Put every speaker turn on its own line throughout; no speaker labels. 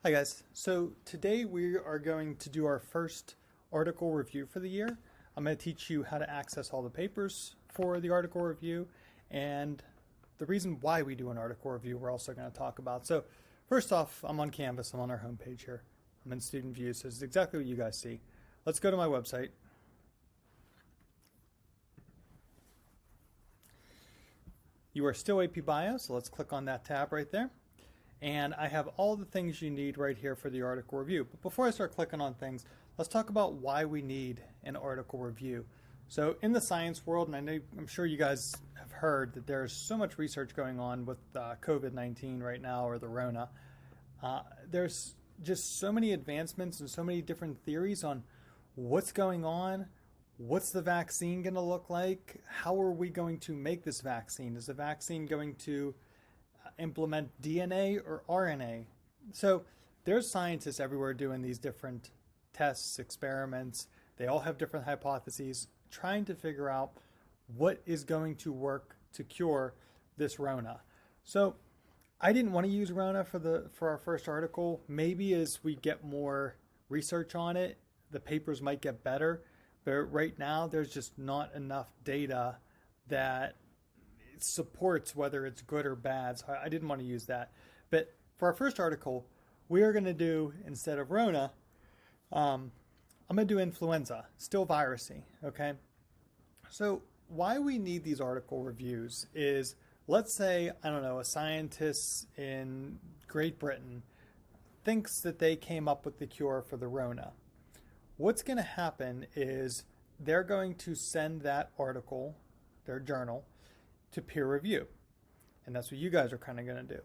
Hi guys, so today we are going to do our first article review for the year. I'm going to teach you how to access all the papers for the article review and the reason why we do an article review we're also going to talk about. So first off, I'm on Canvas, I'm on our homepage here. I'm in student view, so it's exactly what you guys see. Let's go to my website. You are still AP Bio, so let's click on that tab right there. And I have all the things you need right here for the article review. But before I start clicking on things, let's talk about why we need an article review. So in the science world, and I'm sure you guys have heard that there's so much research going on with COVID-19 right now, or the Rona. There's just so many advancements and so many different theories on what's going on, what's the vaccine going to look like, how are we going to make this vaccine? Is the vaccine going to implement DNA or RNA? So there's scientists everywhere doing these different tests, experiments. They all have different hypotheses, trying to figure out what is going to work to cure this Rona. So I didn't want to use Rona for our first article. Maybe as we get more research on it, the papers might get better. But right now, there's just not enough data that supports whether it's good or bad, so I didn't want to use that. But for our first article, we are going to do, instead of Rona, I'm going to do influenza, still virusy, okay? So why we need these article reviews is, let's say, I don't know, a scientist in Great Britain thinks that they came up with the cure for the Rona. What's going to happen is they're going to send that article, their journal, to peer review. And that's what you guys are kind of going to do.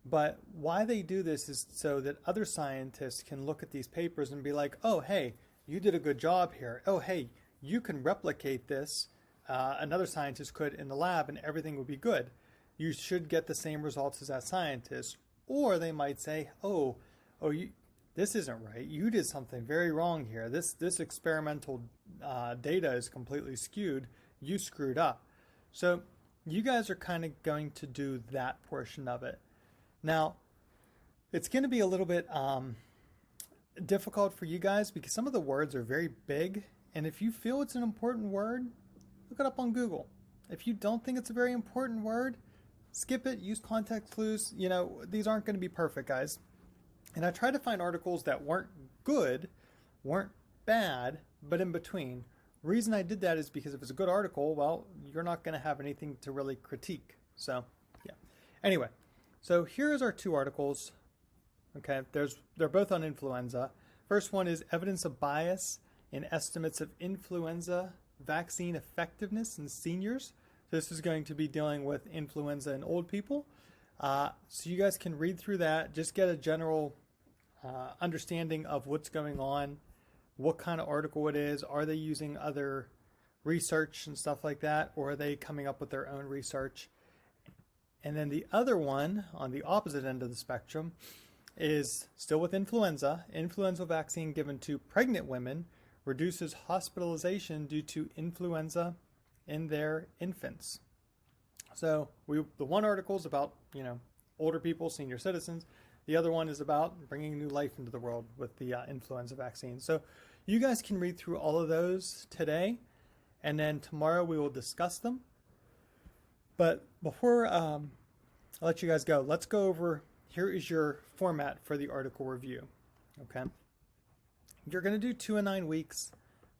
But why they do this is so that other scientists can look at these papers and be like, oh, hey, you did a good job here. Oh, hey, you can replicate this. Another scientist could in the lab and everything would be good. You should get the same results as that scientist. Or they might say, this isn't right. You did something very wrong here. This experimental data is completely skewed. You screwed up. So you guys are kind of going to do that portion of it. Now, it's going to be a little bit difficult for you guys because some of the words are very big. And if you feel it's an important word, look it up on Google. If you don't think it's a very important word, skip it, use context clues. You know, these aren't going to be perfect, guys. And I tried to find articles that weren't good, weren't bad, but in between. Reason I did that is because if it's a good article, well, you're not going to have anything to really critique. So, yeah. Anyway, so here's our two articles. Okay, they're both on influenza. First one is evidence of bias in estimates of influenza vaccine effectiveness in seniors. This is going to be dealing with influenza in old people. So you guys can read through that, just get a general understanding of what's going on, what kind of article it is. Are they using other research and stuff like that, or are they coming up with their own research? And then the other one on the opposite end of the spectrum is still with influenza. Influenza vaccine given to pregnant women reduces hospitalization due to influenza in their infants. So the one article is about, older people, senior citizens. The other one is about bringing new life into the world with the influenza vaccine. So you guys can read through all of those today, and then tomorrow we will discuss them. But before I let you guys go, let's go over, here is your format for the article review, okay? You're going to do 2 and 9 weeks.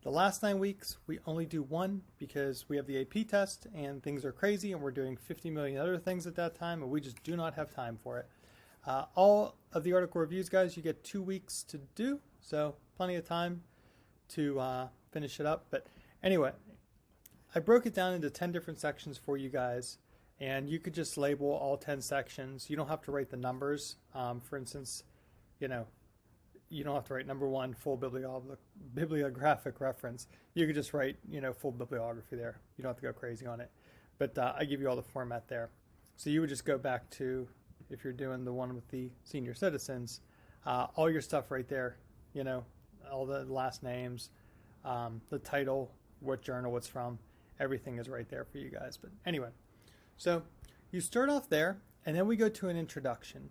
The last 9 weeks, we only do 1 because we have the AP test and things are crazy and we're doing 50 million other things at that time and we just do not have time for it. All of the article reviews, guys, you get 2 weeks to do, so plenty of time to finish it up. But anyway, I broke it down into 10 different sections for you guys, and you could just label all 10 sections. You don't have to write the numbers. For instance, you don't have to write number 1, full bibliographic reference. You could just write, full bibliography there. You don't have to go crazy on it. But I give you all the format there. So you would just go back to, if you're doing the one with the senior citizens, all your stuff right there, all the last names, the title, what journal it's from, everything is right there for you guys. But anyway, so you start off there, and then we go to an introduction.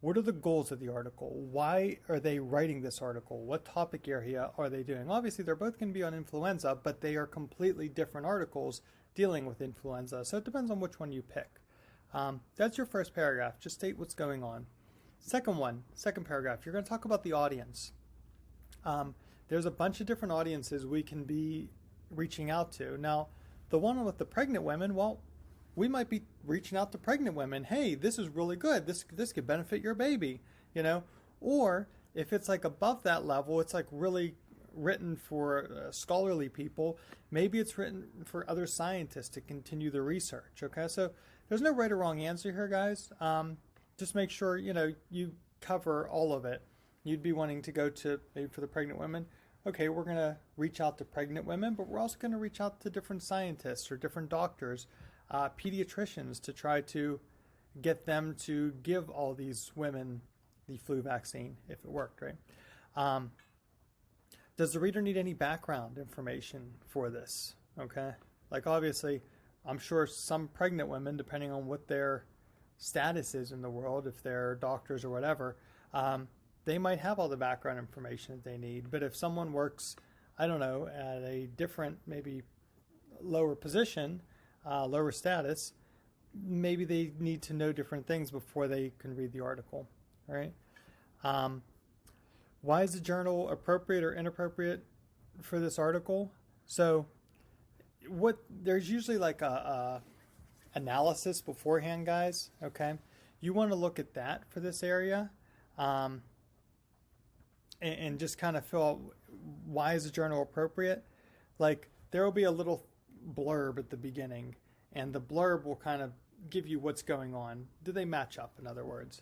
What are the goals of the article? Why are they writing this article? What topic area are they doing? Obviously, they're both going to be on influenza, but they are completely different articles dealing with influenza. So it depends on which one you pick. That's your first paragraph. Just state what's going on. Second paragraph, you're going to talk about the audience. There's a bunch of different audiences we can be reaching out to. Now, the one with the pregnant women, well, we might be reaching out to pregnant women. Hey, this is really good. This could benefit your baby, you know? Or if it's like above that level, it's like really written for scholarly people. Maybe it's written for other scientists to continue the research, okay? So there's no right or wrong answer here, guys. Just make sure, you cover all of it. You'd be wanting to go to, maybe for the pregnant women, okay, we're going to reach out to pregnant women, but we're also going to reach out to different scientists or different doctors, pediatricians, to try to get them to give all these women the flu vaccine if it worked, right? Does the reader need any background information for this? Okay, like obviously, I'm sure some pregnant women, depending on what their status is in the world, if they're doctors or whatever, they might have all the background information that they need. But if someone works, I don't know, at a different, maybe lower position, lower status, maybe they need to know different things before they can read the article, right? Why is the journal appropriate or inappropriate for this article? So there's usually like a analysis beforehand, guys, okay? You want to look at that for this area. And just kind of fill out, why is the journal appropriate? Like, there will be a little blurb at the beginning, and the blurb will kind of give you what's going on. Do they match up, in other words?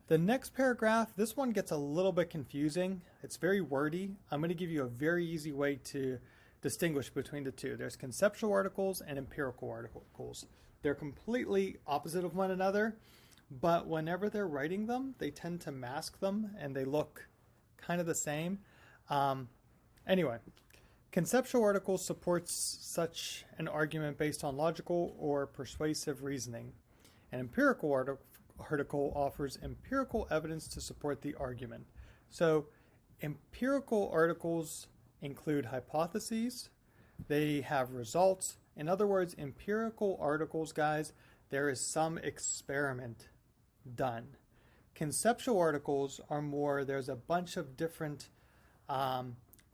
The next paragraph, this one gets a little bit confusing. It's very wordy. I'm going to give you a very easy way to distinguish between the two. There's conceptual articles and empirical articles. They're completely opposite of one another, but whenever they're writing them, they tend to mask them, and they look kind of the same. Anyway, conceptual articles supports such an argument based on logical or persuasive reasoning. An empirical article offers empirical evidence to support the argument. So empirical articles include hypotheses. They have results. In other words, empirical articles, guys, there is some experiment done. Conceptual articles are more, there's a bunch of different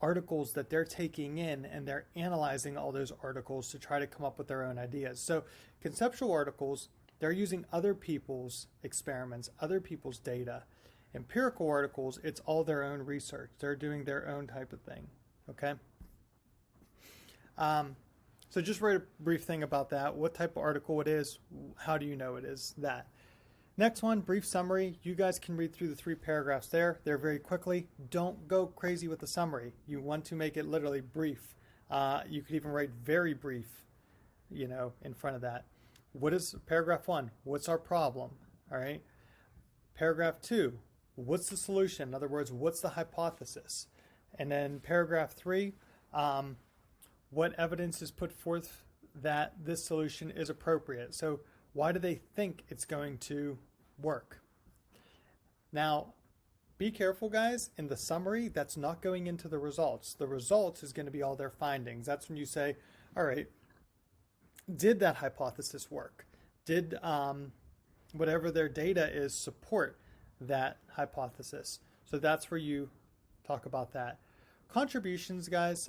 articles that they're taking in, and they're analyzing all those articles to try to come up with their own ideas. So conceptual articles, they're using other people's experiments, other people's data. Empirical articles, it's all their own research. They're doing their own type of thing, okay? So just write a brief thing about that, what type of article it is, how do you know it is that. Next one, brief summary. You guys can read through the 3 paragraphs there. They're very quickly. Don't go crazy with the summary. You want to make it literally brief. You could even write very brief, in front of that. What is paragraph 1? What's our problem? All right. Paragraph 2, what's the solution? In other words, what's the hypothesis? And then paragraph 3, what evidence is put forth that this solution is appropriate? So why do they think it's going to work? Now, be careful, guys. In the summary, that's not going into the results. The results is going to be all their findings. That's when you say, all right, did that hypothesis work? Did whatever their data is support that hypothesis? So that's where you talk about that. Contributions, guys.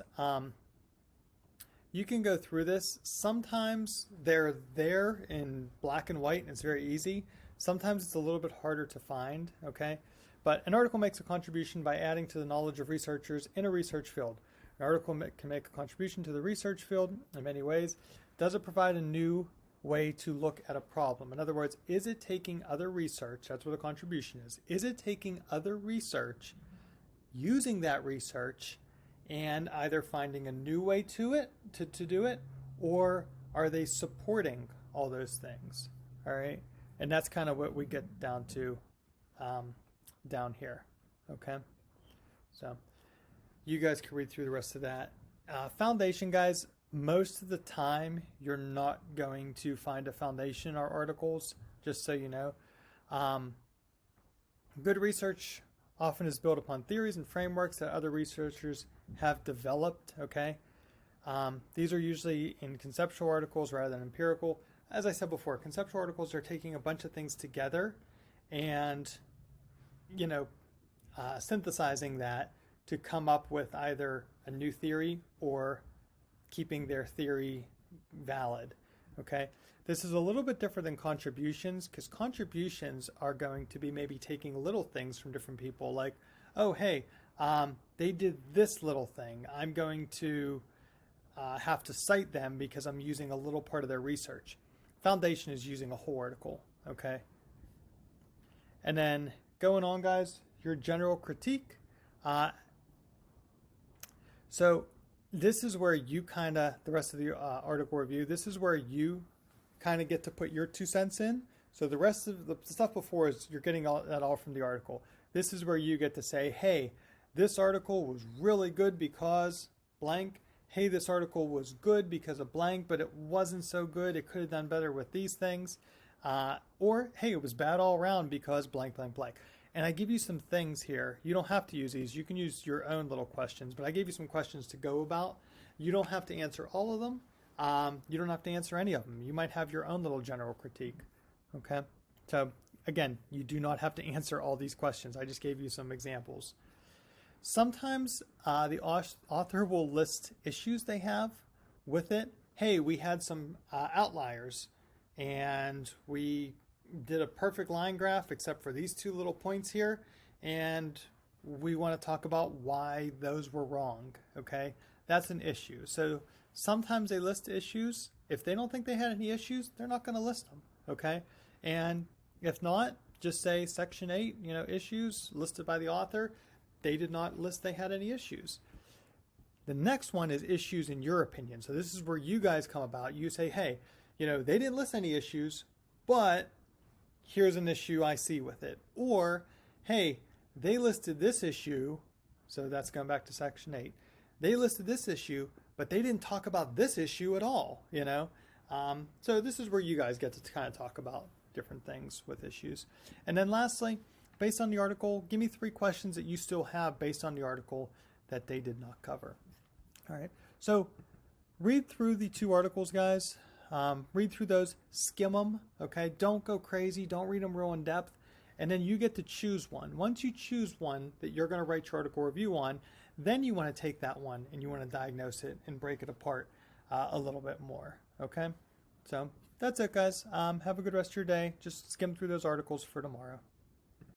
You can go through this. Sometimes they're there in black and white and it's very easy. Sometimes it's a little bit harder to find, okay? But an article makes a contribution by adding to the knowledge of researchers in a research field. An article can make a contribution to the research field in many ways. Does it provide a new way to look at a problem? In other words, is it taking other research? That's what a contribution is. Is it taking other research, using that research, and either finding a new way to do it, or are they supporting all those things? All right, and that's kind of what we get down to down here. Okay, so you guys can read through the rest of that. Foundation, guys. Most of the time, you're not going to find a foundation in our articles, just so you know. Good research often is built upon theories and frameworks that other researchers have developed, okay? These are usually in conceptual articles rather than empirical. As I said before, conceptual articles are taking a bunch of things together and, synthesizing that to come up with either a new theory or keeping their theory valid, okay? This is a little bit different than contributions, because contributions are going to be maybe taking little things from different people, like, oh, hey, they did this little thing. I'm going to have to cite them because I'm using a little part of their research. Foundation is using a whole article, okay? And then going on, guys, your general critique. So this is where you kind of, the rest of the article review, this is where you kind of get to put your 2 cents in. So the rest of the stuff before is you're getting that all from the article. This is where you get to say, hey, this article was really good because blank. Hey, this article was good because of blank, but it wasn't so good. It could have done better with these things. Or, hey, it was bad all around because blank, blank, blank. And I give you some things here. You don't have to use these. You can use your own little questions, but I gave you some questions to go about. You don't have to answer all of them. You don't have to answer any of them. You might have your own little general critique, okay? So, again, you do not have to answer all these questions. I just gave you some examples. Sometimes the author will list issues they have with it. Hey, we had some outliers, and we did a perfect line graph except for these 2 little points here, and we want to talk about why those were wrong, okay? That's an issue. So sometimes they list issues. If they don't think they had any issues, they're not going to list them, okay? And if not, just say section 8, issues listed by the author. They did not list they had any issues. The next one is issues in your opinion. So this is where you guys come about. You say, hey, they didn't list any issues, but here's an issue I see with it. Or, hey, they listed this issue. So that's going back to section 8. They listed this issue, but they didn't talk about this issue at all, So this is where you guys get to kind of talk about different things with issues. And then lastly, based on the article, give me 3 questions that you still have based on the article that they did not cover. All right. So read through the 2 articles, guys. Read through those, skim them, okay? Don't go crazy. Don't read them real in depth. And then you get to choose one. Once you choose one that you're going to write your article review on, then you want to take that one and you want to diagnose it and break it apart a little bit more, okay? So that's it, guys. Have a good rest of your day. Just skim through those articles for tomorrow.